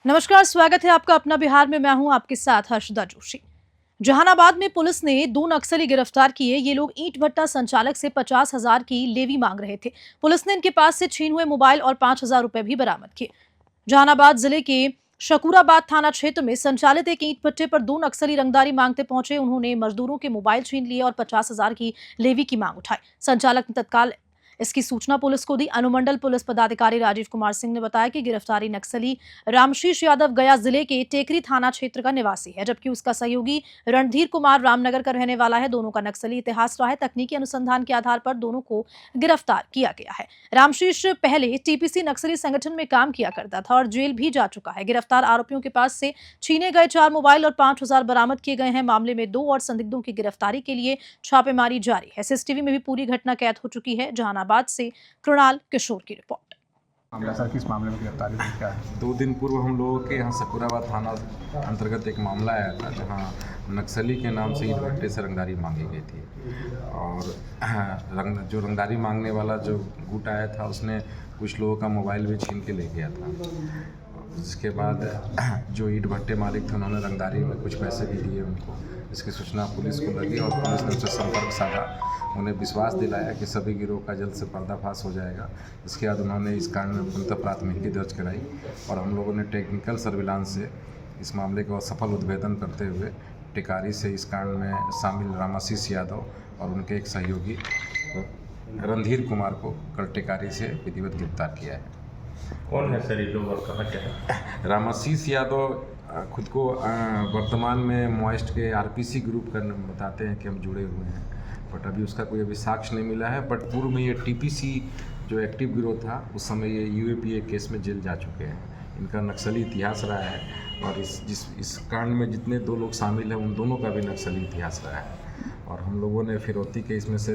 नमस्कार, स्वागत है आपका अपना बिहार में। मैं हूं आपके साथ हर्षदा जोशी। जहानाबाद में पुलिस ने 2 नक्सली गिरफ्तार किए। ये लोग ईंट भट्टा संचालक से 50,000 की लेवी मांग रहे थे। पुलिस ने इनके पास से छीन हुए मोबाइल और 5,000 रुपए भी बरामद किए। जहानाबाद जिले के शकूराबाद थाना क्षेत्र में संचालित एक ईंट भट्टे पर 2 नक्सली रंगदारी मांगते पहुंचे। उन्होंने मजदूरों के मोबाइल छीन लिए और 50,000 की लेवी की मांग उठाई। संचालक ने तत्काल इसकी सूचना पुलिस को दी। अनुमंडल पुलिस पदाधिकारी राजीव कुमार सिंह ने बताया कि गिरफ्तारी नक्सली रामशीष यादव गया जिले के टेकरी थाना क्षेत्र का निवासी है, जबकि उसका सहयोगी रणधीर कुमार रामनगर का रहने वाला है। दोनों का नक्सली इतिहास रहा है। तकनीकी अनुसंधान के आधार पर दोनों को गिरफ्तार किया गया है। रामशीष पहले टीपीसी नक्सली संगठन में काम किया करता था और जेल भी जा चुका है। गिरफ्तार आरोपियों के पास से छीने गए 4 मोबाइल और 5,000 बरामद किए गए हैं। मामले में 2 और संदिग्धों की गिरफ्तारी के लिए छापेमारी जारी है। सीसीटीवी में भी पूरी घटना कैद हो चुकी है। जहानाबाद से कृणाल किशोर की रिपोर्ट। मामला सर, किस मामले में गिरफ्तारी हुई, क्या है? 2 दिन पूर्व हम लोगों के यहाँ शकूराबाद थाना अंतर्गत एक मामला आया था, जहाँ नक्सली के नाम से ईंट भट्टे से रंगदारी मांगी गई थी। और जो रंगदारी मांगने वाला जो गुट आया था, उसने कुछ लोगों का मोबाइल भी छीन के ले गया था। जिसके बाद जो ईंट भट्टे मालिक थे, उन्होंने रंगदारी में कुछ पैसे भी दिए उनको। इसकी सूचना पुलिस को लगी और पुलिस ने उससे संपर्क साधा। उन्हें विश्वास दिलाया कि सभी गिरोह का जल्द से पर्दाफाश हो जाएगा। इसके बाद उन्होंने इस कांड में पुनः प्राथमिकी दर्ज कराई और हम लोगों ने टेक्निकल सर्विलांस से इस मामले का सफल उद्भेदन करते हुए टिकारी से इस कांड में शामिल रामशीष यादव और उनके एक सहयोगी रणधीर कुमार को कल टिकारी से विधिवत गिरफ्तार किया है। कौन है सर ये लोग और कहाँ क्या है? रामशीष यादव खुद को वर्तमान में मॉइस्ट के आरपीसी ग्रुप का बताते हैं कि हम जुड़े हुए हैं, बट अभी उसका कोई अभी साक्ष्य नहीं मिला है। बट पूर्व में ये टीपीसी जो एक्टिव गिरोह था, उस समय ये यूएपीए केस में जेल जा चुके हैं। इनका नक्सली इतिहास रहा है और इस कांड में जितने 2 लोग शामिल हैं, उन दोनों का भी नक्सली इतिहास रहा है। और हम लोगों ने फिरौती के इसमें से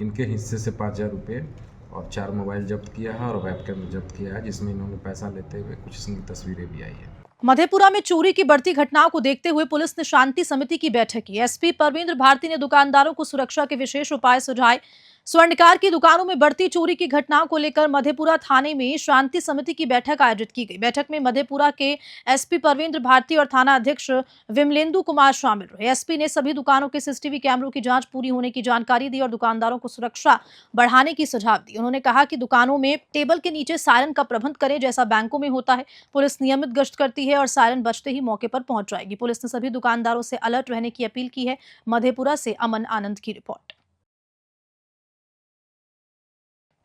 इनके हिस्से से 5,000 रुपये और 4 मोबाइल जब्त किया है और वेबकैम जब्त किया है, जिसमें इन्होंने पैसा लेते हुए कुछ तस्वीरें भी आई है। मधेपुरा में चोरी की बढ़ती घटनाओं को देखते हुए पुलिस ने शांति समिति की बैठक की। एसपी परविंद्र भारती ने दुकानदारों को सुरक्षा के विशेष उपाय सुझाए। स्वर्णकार की दुकानों में बढ़ती चोरी की घटनाओं को लेकर मधेपुरा थाने में शांति समिति की बैठक आयोजित की गई। बैठक में मधेपुरा के एसपी परविंद्र भारती और थाना अध्यक्ष विमलेंदु कुमार शामिल रहे। एसपी ने सभी दुकानों के सीसीटीवी कैमरों की जांच पूरी होने की जानकारी दी और दुकानदारों को सुरक्षा बढ़ाने की सुझाव दी। उन्होंने कहा कि दुकानों में टेबल के नीचे सायरन का प्रबंध करें, जैसा बैंकों में होता है। पुलिस नियमित गश्त करती है और सायरन बजते ही मौके पर पहुंच जाएगी। पुलिस ने सभी दुकानदारों से अलर्ट रहने की अपील की है। मधेपुरा से अमन आनंद की रिपोर्ट।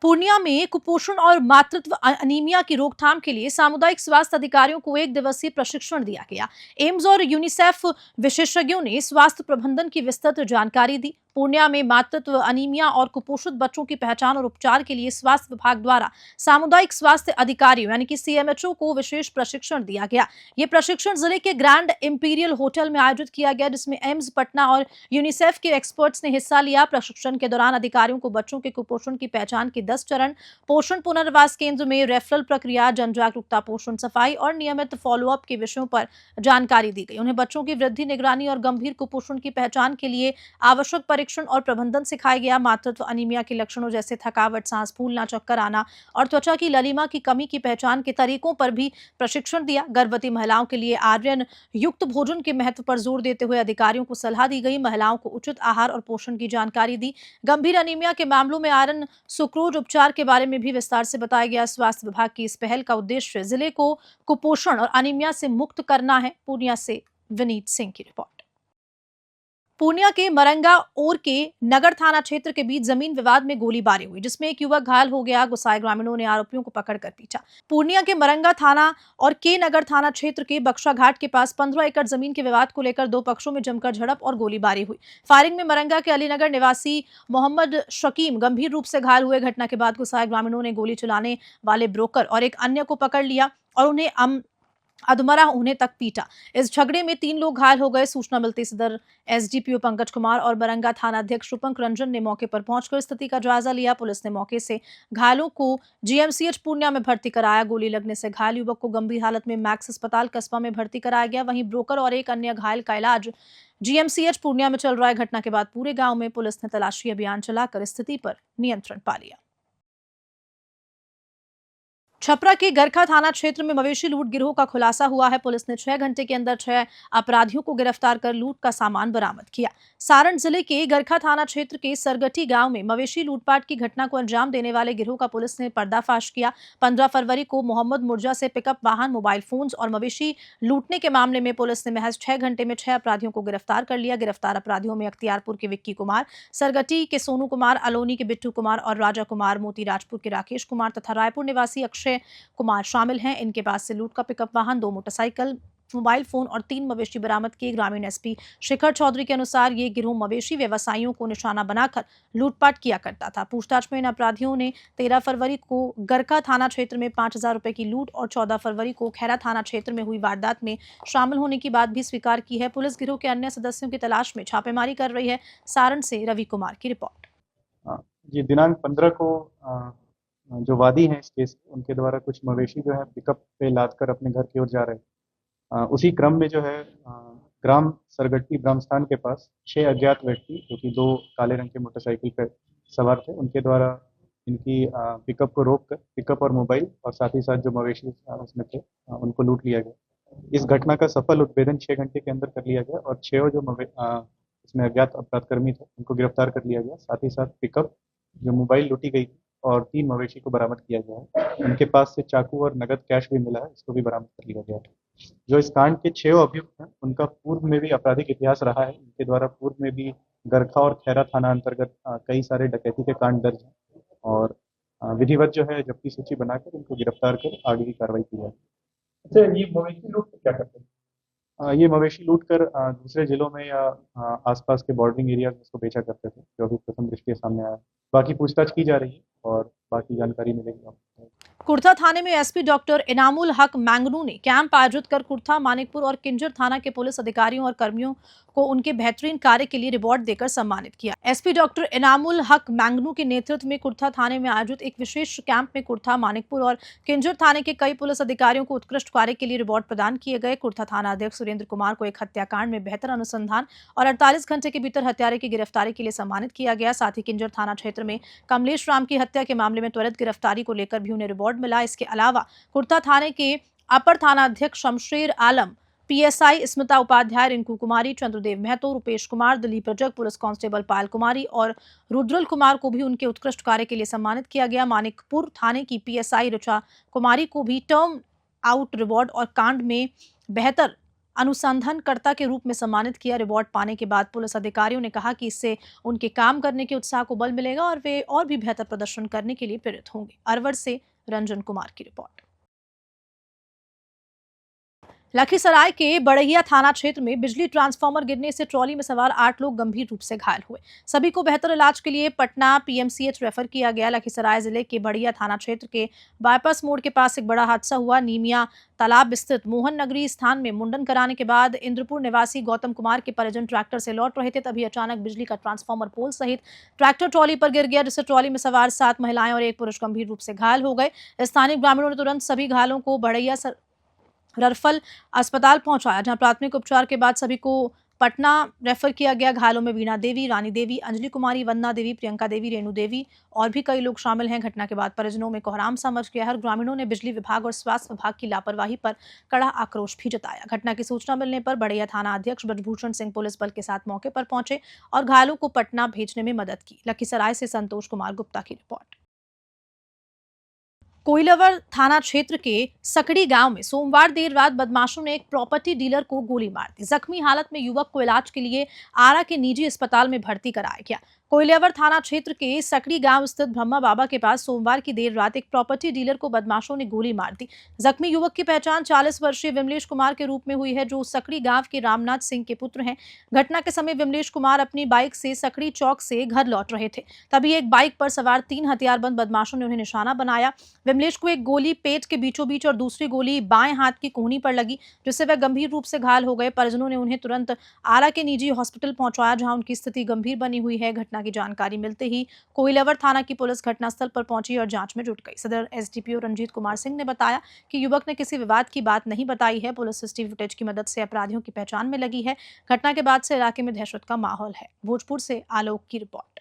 पूर्णिया में कुपोषण और मातृत्व अनीमिया की रोकथाम के लिए सामुदायिक स्वास्थ्य अधिकारियों को 1 दिवसीय प्रशिक्षण दिया गया। एम्स और यूनिसेफ विशेषज्ञों ने स्वास्थ्य प्रबंधन की विस्तृत जानकारी दी। पूर्णिया में मातृत्व अनीमिया और कुपोषित बच्चों की पहचान और उपचार के लिए स्वास्थ्य विभाग द्वारा सामुदायिक स्वास्थ्य अधिकारियों यानी कि सीएमएचओ को विशेष प्रशिक्षण दिया गया। ये प्रशिक्षण जिले के ग्रैंड इंपीरियल होटल में आयोजित किया गया, जिसमें एम्स पटना और यूनिसेफ के एक्सपर्ट्स ने हिस्सा लिया। प्रशिक्षण के दौरान अधिकारियों को बच्चों के कुपोषण की पहचान के 10 चरण, पोषण पुनर्वास केंद्र में रेफरल प्रक्रिया, जन जागरूकता, पोषण सफाई और नियमित फॉलोअप के विषयों पर जानकारी दी गई। उन्हें बच्चों की वृद्धि, निगरानी और गंभीर कुपोषण की पहचान के लिए आवश्यक परीक्षण और प्रबंधन सिखाया गया। मातृत्व अनीमिया के लक्षणों जैसे थकावट, सांस फूलना, चक्कर आना और त्वचा की ललिमा की कमी की पहचान के तरीकों पर भी प्रशिक्षण दिया। गर्भवती महिलाओं के लिए आयरन युक्त भोजन के महत्व पर जोर देते हुए अधिकारियों को सलाह दी गई। महिलाओं को उचित आहार और पोषण की जानकारी दी। गंभीर अनीमिया के मामलों में आयरन सुक्रोज उपचार के बारे में भी विस्तार से बताया गया। स्वास्थ्य विभाग की इस पहल का उद्देश्य जिले को कुपोषण और अनीमिया से मुक्त करना है। पूर्णिया से विनीत सिंह की रिपोर्ट। पूर्णिया के मरंगा और के नगर थाना क्षेत्र के बीच जमीन विवाद में गोलीबारी हुई, जिसमें एक युवक घायल हो गया। गुस्साए ग्रामीणों ने आरोपियों को पकड़कर पीटा। पूर्णिया के मरंगा थाना और के नगर थाना क्षेत्र के बक्शा घाट के पास 15 एकड़ जमीन के विवाद को लेकर 2 पक्षों में जमकर झड़प और गोलीबारी हुई। फायरिंग में मरंगा के अलीनगर निवासी मोहम्मद शकीम गंभीर रूप से घायल हुए। घटना के बाद गुस्साए ग्रामीणों ने गोली चलाने वाले ब्रोकर और एक अन्य को पकड़ लिया और उन्हें अधमरा होने तक पीटा। इस झगड़े में 3 लोग घायल हो गए। सूचना मिलते सदर एसडीपीओ पंकज कुमार और बरंगा थाना अध्यक्ष रूपंक रंजन ने मौके पर पहुंचकर स्थिति का जायजा लिया। पुलिस ने मौके से घायलों को जीएमसीएच पूर्णिया में भर्ती कराया। गोली लगने से घायल युवक को गंभीर हालत में मैक्स अस्पताल कस्बा में भर्ती कराया गया। वहीं ब्रोकर और एक अन्य घायल का इलाज जीएमसीएच पूर्णिया में चल रहा है। घटना के बाद पूरे गाँव में पुलिस ने तलाशी अभियान चलाकर स्थिति पर नियंत्रण पा लिया। छपरा के गरखा थाना क्षेत्र में मवेशी लूट गिरोह का खुलासा हुआ है। पुलिस ने 6 घंटे के अंदर 6 अपराधियों को गिरफ्तार कर लूट का सामान बरामद किया। सारण जिले के गरखा थाना क्षेत्र के सरगटी गांव में मवेशी लूटपाट की घटना को अंजाम देने वाले गिरोह का पुलिस ने पर्दाफाश किया। 15 फरवरी को मोहम्मद मुर्जा से पिकअप वाहन, मोबाइल फोन्स और मवेशी लूटने के मामले में पुलिस ने महज 6 घंटे में 6 अपराधियों को गिरफ्तार कर लिया। गिरफ्तार अपराधियों में अख्तियारपुर के विक्की कुमार, सरगटी के सोनू कुमार, अलोनी के बिट्टू कुमार और राजा कुमार, मोती राजपुर के राकेश कुमार तथा रायपुर निवासी अक्षय कुमार शामिल हैं। इनके पास से लूट का पिकअप वाहन, 2 मोटरसाइकिल, मोबाइल फोन और 3 मवेशी बरामद किए। ग्रामीण एसपी शिखर चौधरी के अनुसार ये गिरोह मवेशी व्यवसायियों को निशाना बनाकर लूटपाट किया करता था। पूछताछ में इन अपराधियों ने 13 फरवरी को गरखा थाना क्षेत्र में 5,000 रुपए की लूट और 14 फरवरी को खैरा थाना क्षेत्र में हुई वारदात में शामिल होने की बात भी स्वीकार की है। पुलिस गिरोह के अन्य सदस्यों की तलाश में छापेमारी कर रही है। सारण से रवि कुमार की रिपोर्ट। ये दिनांक 15 को जो वादी हैं इस केस के, उनके द्वारा कुछ मवेशी जो है पिकअप पे लाद कर अपने घर की ओर जा रहे हैं। उसी क्रम में जो है ग्राम सरगट्टी ब्रह्मस्थान के पास 6 अज्ञात व्यक्ति जो कि 2 काले रंग के मोटरसाइकिल पर सवार थे, उनके द्वारा इनकी पिकअप को रोक कर पिकअप और मोबाइल और साथ ही साथ जो मवेशी उसमें थे उनको लूट लिया गया। इस घटना का सफल उद्भेदन 6 घंटे के अंदर कर लिया गया और 6 जो इसमें अज्ञात अपराधकर्मी थे उनको गिरफ्तार कर लिया गया। साथ ही साथ पिकअप, जो मोबाइल लूटी गई थी और 3 मवेशी को बरामद किया गया है। उनके पास से चाकू और नगद कैश भी मिला है, इसको भी बरामद कर लिया गया है। जो इस कांड के 6 अभियुक्त हैं उनका पूर्व में भी आपराधिक इतिहास रहा है। इनके द्वारा पूर्व में भी गरखा और खैरा थाना अंतर्गत कई सारे डकैती के कांड दर्ज हैं और विधिवत जो है जब्ती सूची बनाकर इनको गिरफ्तार कर आगे की कार्रवाई की जाए। अच्छा, ये मवेशी लोग क्या करते हैं? ये मवेशी लूट कर दूसरे जिलों में या आसपास के बॉर्डरिंग एरिया में इसको बेचा करते थे, जो अभी प्रथम दृष्टया सामने आया। बाकी पूछताछ की जा रही है और बाकी जानकारी मिलेगी आपको। कुर्था थाने में एसपी डॉक्टर इनामुल हक मैंगनू ने कैंप आयोजित कर कुर्था, मानिकपुर और किंजर थाना के पुलिस अधिकारियों और कर्मियों को उनके बेहतरीन कार्य के लिए रिवॉर्ड देकर सम्मानित किया। एसपी डॉक्टर इनामुल हक मैंगनू के नेतृत्व में कुर्था थाने में आयोजित एक विशेष कैंप में कुर्था, मानिकपुर और किंजर थाने के कई पुलिस अधिकारियों को उत्कृष्ट कार्य के लिए रिवॉर्ड प्रदान किए गए। कुर्था थाना अध्यक्ष सुरेंद्र कुमार को एक हत्याकांड में बेहतर अनुसंधान और 48 घंटे के भीतर हत्यारे की गिरफ्तारी के लिए सम्मानित किया गया। साथ ही किंजर थाना क्षेत्र में कमलेश राम की हत्या के मामले में त्वरित गिरफ्तारी को लेकर भी उन्हें रिवॉर्ड मिला। इसके अलावा कुर्था थाने के अपर थाना अध्यक्ष शमशेर आलम, पीएसआई स्मिता उपाध्याय, रिंकू कुमारी, चंद्रदेव महतो, रुपेश कुमार, दिलीप रजक, पुलिस कांस्टेबल पायल कुमारी और रुद्रल कुमार को भी उनके उत्कृष्ट कार्य के लिए सम्मानित किया गया। मानिकपुर थाने की पीएसआई ऋचा कुमारी को भी टर्म आउट रिवॉर्ड और कांड में बेहतर अनुसंधानकर्ता के रूप में सम्मानित किया। रिवॉर्ड पाने के बाद पुलिस अधिकारियों ने कहा कि इससे उनके काम करने के उत्साह को बल मिलेगा और वे और भी बेहतर प्रदर्शन करने के लिए प्रेरित होंगे। अरवल से रंजन कुमार की रिपोर्ट। लखीसराय के बड़हिया थाना क्षेत्र में बिजली ट्रांसफार्मर गिरने से ट्रॉली में सवार 8 लोग गंभीर रूप से घायल हुए। सभी को बेहतर इलाज के लिए पटना पीएमसीएच रेफर किया गया। लखीसराय जिले के बड़हिया थाना क्षेत्र के बाईपास मोड़ के पास एक बड़ा हादसा हुआ। नीमिया तालाब स्थित मोहन नगरी स्थान में मुंडन कराने के बाद इंद्रपुर निवासी गौतम कुमार के परिजन ट्रैक्टर से लौट रहे थे, तभी अचानक बिजली का ट्रांसफार्मर पोल सहित ट्रैक्टर ट्रॉली पर गिर गया, जिससे ट्रॉली में सवार 7 महिलाएं और 1 पुरुष गंभीर रूप से घायल हो गए। स्थानीय ग्रामीणों ने तुरंत सभी घायलों को बड़हिया ररफल अस्पताल पहुंचाया, जहां प्राथमिक उपचार के बाद सभी को पटना रेफर किया गया। घायलों में वीणा देवी, रानी देवी, अंजलि कुमारी, वंदना देवी, प्रियंका देवी, रेणु देवी और भी कई लोग शामिल हैं। घटना के बाद परिजनों में कोहराम सा मच गया है। ग्रामीणों ने बिजली विभाग और स्वास्थ्य विभाग की लापरवाही पर कड़ा आक्रोश भी जताया। घटना की सूचना मिलने पर बड़ैया थाना अध्यक्ष ब्रजभूषण सिंह पुलिस बल के साथ मौके पर पहुंचे और घायलों को पटना भेजने में मदद की। लखीसराय से संतोष कुमार गुप्ता की रिपोर्ट। कोइलवर थाना क्षेत्र के सकड़ी गांव में सोमवार देर रात बदमाशों ने एक प्रॉपर्टी डीलर को गोली मार दी। जख्मी हालत में युवक को इलाज के लिए आरा के निजी अस्पताल में भर्ती कराया गया। कोइलवर थाना क्षेत्र के सकड़ी गांव स्थित ब्रह्मा बाबा के पास सोमवार की देर रात एक प्रॉपर्टी डीलर को बदमाशों ने गोली मार दी। जख्मी युवक की पहचान 40 वर्षीय विमलेश कुमार के रूप में हुई है, जो सकड़ी गांव के रामनाथ सिंह के पुत्र हैं। घटना के समय विमलेश कुमार अपनी बाइक से सकड़ी चौक से घर लौट रहे थे, तभी एक बाइक पर सवार 3 हथियारबंद बदमाशों ने उन्हें निशाना बनाया। विमलेश को एक गोली पेट के बीचों बीच और दूसरी गोली बाएं हाथ की कोहनी पर लगी, जिससे वह गंभीर रूप से घायल हो गए। परिजनों ने उन्हें तुरंत आरा के निजी हॉस्पिटल पहुंचाया, जहां उनकी स्थिति गंभीर बनी हुई है। घटना की जानकारी मिलते ही कोइलवर थाना की पुलिस घटनास्थल पर पहुंची और जांच में जुट गई। सदर एसडीपीओ रंजीत कुमार सिंह ने बताया कि युवक ने किसी विवाद की बात नहीं बताई है। पुलिस सीसीटीवी फुटेज की मदद से अपराधियों की पहचान में लगी है। घटना के बाद से इलाके में दहशत का माहौल है। भोजपुर से आलोक की रिपोर्ट।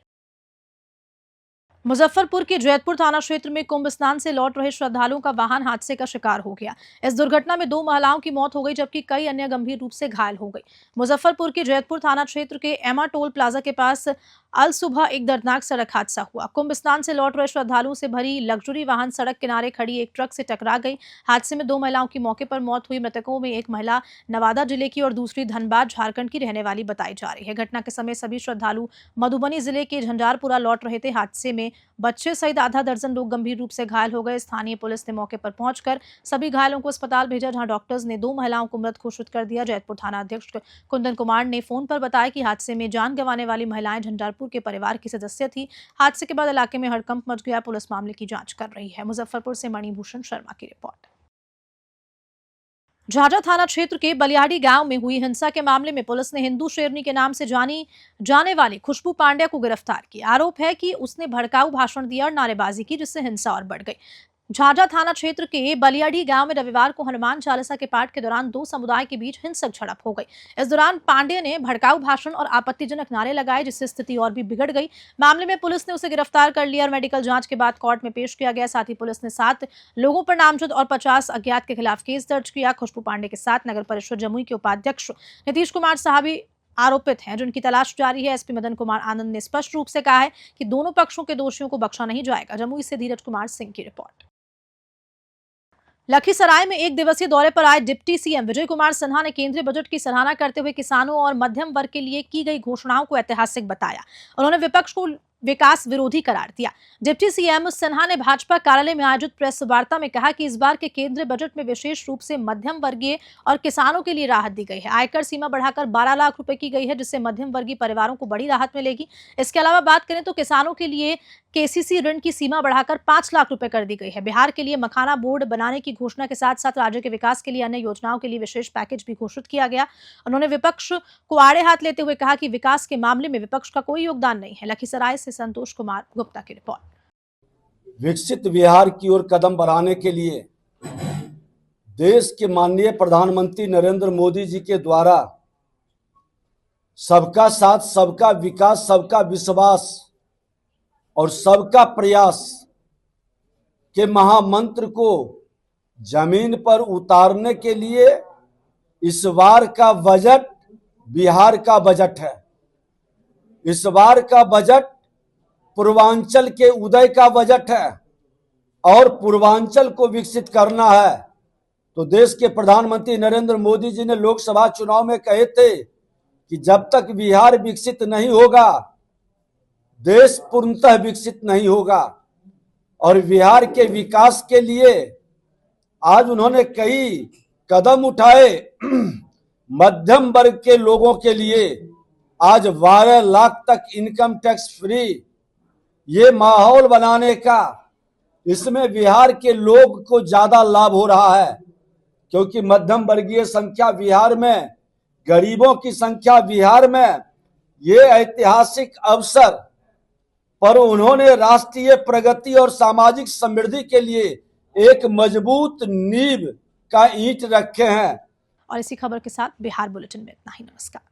मुजफ्फरपुर के जैतपुर थाना क्षेत्र में कुंभ स्नान से लौट रहे श्रद्धालुओं का वाहन हादसे का शिकार हो गया। इस दुर्घटना में 2 महिलाओं की मौत हो गई जबकि कई अन्य गंभीर रूप से घायल हो गई। मुजफ्फरपुर के जैतपुर थाना क्षेत्र के एमा टोल प्लाजा के पास अल सुबह एक दर्दनाक सड़क हादसा हुआ। कुंभ स्नान से लौट रहे श्रद्धालुओं से भरी लग्जरी वाहन सड़क किनारे खड़ी एक ट्रक से टकरा गई। हादसे में 2 महिलाओं की मौके पर मौत हुई। मृतकों में एक महिला नवादा जिले की और दूसरी धनबाद झारखंड की रहने वाली बताई जा रही है। घटना के समय सभी श्रद्धालु मधुबनी जिले के झंझारपुरा लौट रहे थे। हादसे में बच्चे सहित आधा दर्जन लोग गंभीर रूप से घायल हो गए। स्थानीय पुलिस ने मौके पर पहुंचकर सभी घायलों को अस्पताल भेजा, जहां डॉक्टर्स ने 2 महिलाओं को मृत घोषित कर दिया। जैतपुर थाना अध्यक्ष कुंदन कुमार ने फोन पर बताया कि हादसे में जान गंवाने वाली महिलाएं झंझारपुर के परिवार की सदस्य थी। हादसे के बाद इलाके में हड़कंप मच गया। पुलिस मामले की जांच कर रही है। मुजफ्फरपुर से मणिभूषण शर्मा की रिपोर्ट। झाझा थाना क्षेत्र के बलियाड़ी गांव में हुई हिंसा के मामले में पुलिस ने हिंदू शेरनी के नाम से जानी जाने वाली खुशबू पांड्या को गिरफ्तार किया। आरोप है कि उसने भड़काऊ भाषण दिया और नारेबाजी की, जिससे हिंसा और बढ़ गई। झाझा थाना क्षेत्र के बलियाड़ी गांव में रविवार को हनुमान चालीसा के पाठ के दौरान 2 समुदाय के बीच हिंसक झड़प हो गई। इस दौरान पांडे ने भड़काऊ भाषण और आपत्तिजनक नारे लगाए, जिससे स्थिति और भी बिगड़ गई। मामले में पुलिस ने उसे गिरफ्तार कर लिया और मेडिकल जांच के बाद कोर्ट में पेश किया गया। साथ ही पुलिस ने 7 लोगों पर नामजद और 50 अज्ञात के खिलाफ केस दर्ज किया। खुशबू पांडे के साथ नगर परिषद जमुई के उपाध्यक्ष नीतीश कुमार साहब भी आरोपित हैं, जिनकी तलाश जारी है। एसपी मदन कुमार आनंद ने स्पष्ट रूप से कहा है कि दोनों पक्षों के दोषियों को बख्शा नहीं जाएगा। जमुई से धीरज कुमार सिंह की रिपोर्ट। लखीसराय में 1 दिवसीय दौरे पर आए डिप्टी सीएम विजय कुमार सिन्हा ने केंद्रीय बजट की सराहना करते हुए किसानों और मध्यम वर्ग के लिए की गई घोषणाओं को ऐतिहासिक बताया। उन्होंने विपक्ष को विकास विरोधी करार दिया। डिप्टी सीएम सिन्हा ने भाजपा कार्यालय में आयोजित प्रेस वार्ता में कहा कि इस बार के केंद्रीय बजट में विशेष रूप से मध्यम वर्गीय और किसानों के लिए राहत दी गई है। आयकर सीमा बढ़ाकर 12 लाख रुपए की गई है, जिससे मध्यम वर्गीय परिवारों को बड़ी राहत मिलेगी। इसके अलावा बात करें तो किसानों के लिए केसीसी ऋण की सीमा बढ़ाकर 5 लाख रुपए कर दी गई है। बिहार के लिए मखाना बोर्ड बनाने की घोषणा के साथ साथ राज्य के विकास के लिए अन्य योजनाओं के लिए विशेष पैकेज भी घोषित किया गया। उन्होंने विपक्ष को आड़े हाथ लेते हुए कहा कि विकास के मामले में विपक्ष का कोई योगदान नहीं है। लखीसराय से संतोष कुमार गुप्ता की रिपोर्ट। विकसित बिहार की ओर कदम बढ़ाने के लिए देश के माननीय प्रधानमंत्री नरेंद्र मोदी जी के द्वारा सबका साथ, सबका विकास, सबका विश्वास और सबका प्रयास के महामंत्र को जमीन पर उतारने के लिए इस बार का बजट बिहार का बजट है। इस बार का बजट पूर्वांचल के उदय का बजट है और पूर्वांचल को विकसित करना है। तो देश के प्रधानमंत्री नरेंद्र मोदी जी ने लोकसभा चुनाव में कहे थे कि जब तक बिहार विकसित नहीं होगा देश पूर्णतः विकसित नहीं होगा। और बिहार के विकास के लिए आज उन्होंने कई कदम उठाए। मध्यम वर्ग के लोगों के लिए आज 12 लाख तक इनकम टैक्स फ्री, ये माहौल बनाने का, इसमें बिहार के लोग को ज्यादा लाभ हो रहा है, क्योंकि मध्यम वर्गीय संख्या बिहार में, गरीबों की संख्या बिहार में, ये ऐतिहासिक अवसर पर उन्होंने राष्ट्रीय प्रगति और सामाजिक समृद्धि के लिए एक मजबूत नींव का ईंट रखे हैं। और इसी खबर के साथ बिहार बुलेटिन में इतना ही। नमस्कार।